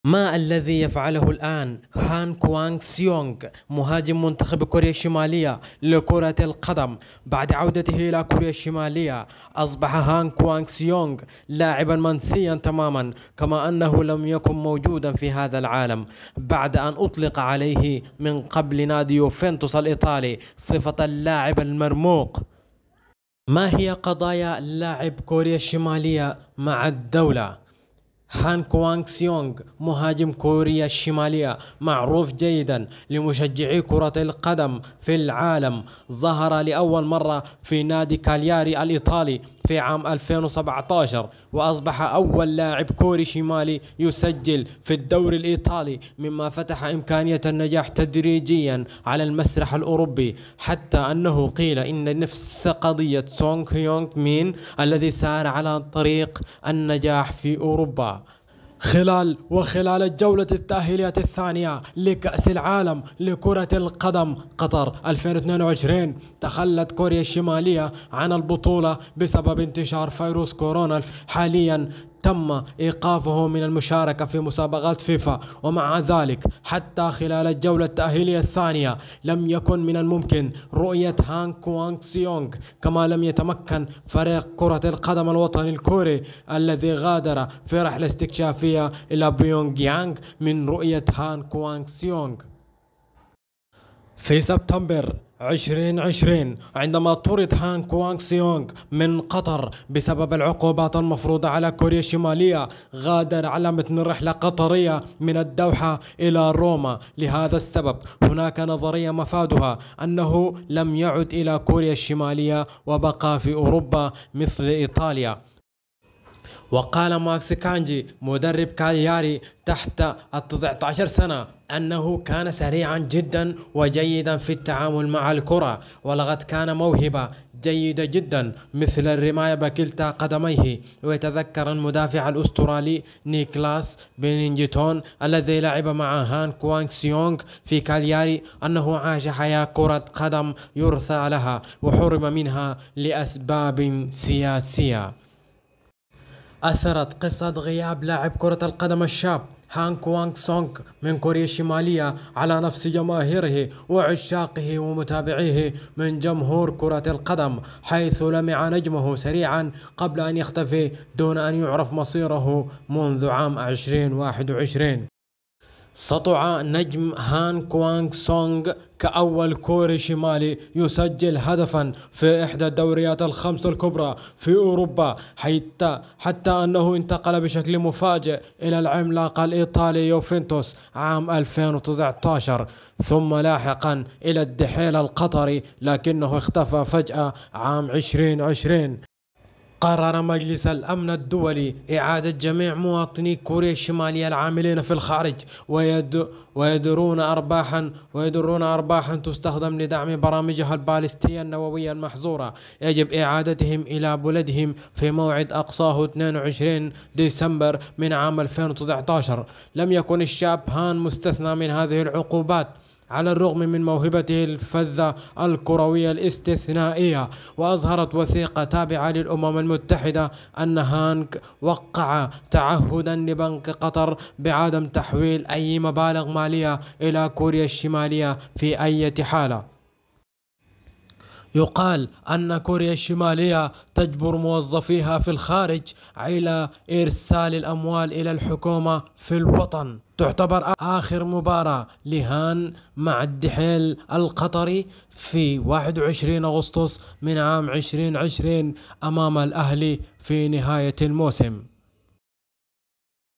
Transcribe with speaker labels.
Speaker 1: ما الذي يفعله الآن هان كوانغ سيونغ مهاجم منتخب كوريا الشمالية لكرة القدم؟ بعد عودته إلى كوريا الشمالية أصبح هان كوانغ سيونغ لاعبا منسيا تماما، كما أنه لم يكن موجودا في هذا العالم بعد أن أطلق عليه من قبل نادي يوفنتوس الإيطالي صفة اللاعب المرموق. ما هي قضايا لاعب كوريا الشمالية مع الدولة؟ هان كوانغ سيونغ مهاجم كوريا الشمالية معروف جيدا لمشجعي كرة القدم في العالم. ظهر لأول مرة في نادي كالياري الإيطالي في عام 2017، وأصبح أول لاعب كوري شمالي يسجل في الدوري الإيطالي، مما فتح إمكانية النجاح تدريجيا على المسرح الأوروبي، حتى أنه قيل إن نفس قضية سونغ هيونغ مين الذي سار على طريق النجاح في أوروبا. خلال الجولة التأهيلية الثانية لكأس العالم لكرة القدم قطر 2022 تخلت كوريا الشمالية عن البطولة بسبب انتشار فيروس كورونا. حاليا تم إيقافه من المشاركة في مسابقات فيفا، ومع ذلك حتى خلال الجولة التأهيلية الثانية لم يكن من الممكن رؤية هان كوانغ سيونغ، كما لم يتمكن فريق كرة القدم الوطني الكوري الذي غادر في رحلة استكشافية إلى بيونغ يانغ من رؤية هان كوانغ سيونغ. في سبتمبر 2020 عندما طرد هان كوانغ سيونغ من قطر بسبب العقوبات المفروضة على كوريا الشمالية، غادر على متن رحلة قطرية من الدوحة إلى روما. لهذا السبب هناك نظرية مفادها أنه لم يعد إلى كوريا الشمالية وبقى في أوروبا مثل إيطاليا. وقال ماكس كانجي مدرب كالياري تحت 19 سنة أنه كان سريعا جدا وجيدا في التعامل مع الكرة، ولقد كان موهبة جيدة جدا مثل الرماية بكلتا قدميه. ويتذكر المدافع الأسترالي نيكلاس بينينجتون الذي لعب مع هان كوانغ سيونغ في كالياري أنه عاش حياة كرة قدم يرثى لها وحرم منها لأسباب سياسية. أثرت قصة غياب لاعب كرة القدم الشاب هان كوانغ سيونغ من كوريا الشمالية على نفس جماهيره وعشاقه ومتابعيه من جمهور كرة القدم، حيث لمع نجمه سريعا قبل أن يختفي دون أن يعرف مصيره منذ عام 2021. سطع نجم هان كوانغ سيونغ كأول كوري شمالي يسجل هدفا في إحدى الدوريات الخمس الكبرى في أوروبا، حتى أنه انتقل بشكل مفاجئ إلى العملاق الإيطالي يوفنتوس عام 2019، ثم لاحقا إلى الدحيل القطري، لكنه اختفى فجأة عام 2020. قرر مجلس الأمن الدولي إعادة جميع مواطني كوريا الشمالية العاملين في الخارج ويدرون أرباحا تستخدم لدعم برامجها البالستية النووية المحظورة. يجب إعادتهم إلى بلدهم في موعد أقصاه 22 ديسمبر من عام 2019. لم يكن الشاب هان مستثنى من هذه العقوبات على الرغم من موهبته الفذة الكروية الاستثنائية. وأظهرت وثيقة تابعة للأمم المتحدة أن هانك وقع تعهدا لبنك قطر بعدم تحويل أي مبالغ مالية إلى كوريا الشمالية في أي حالة. يقال أن كوريا الشمالية تجبر موظفيها في الخارج على إرسال الأموال إلى الحكومة في الوطن. تعتبر آخر مباراة لهان مع الدحيل القطري في 21 أغسطس من عام 2020 أمام الأهلي في نهاية الموسم.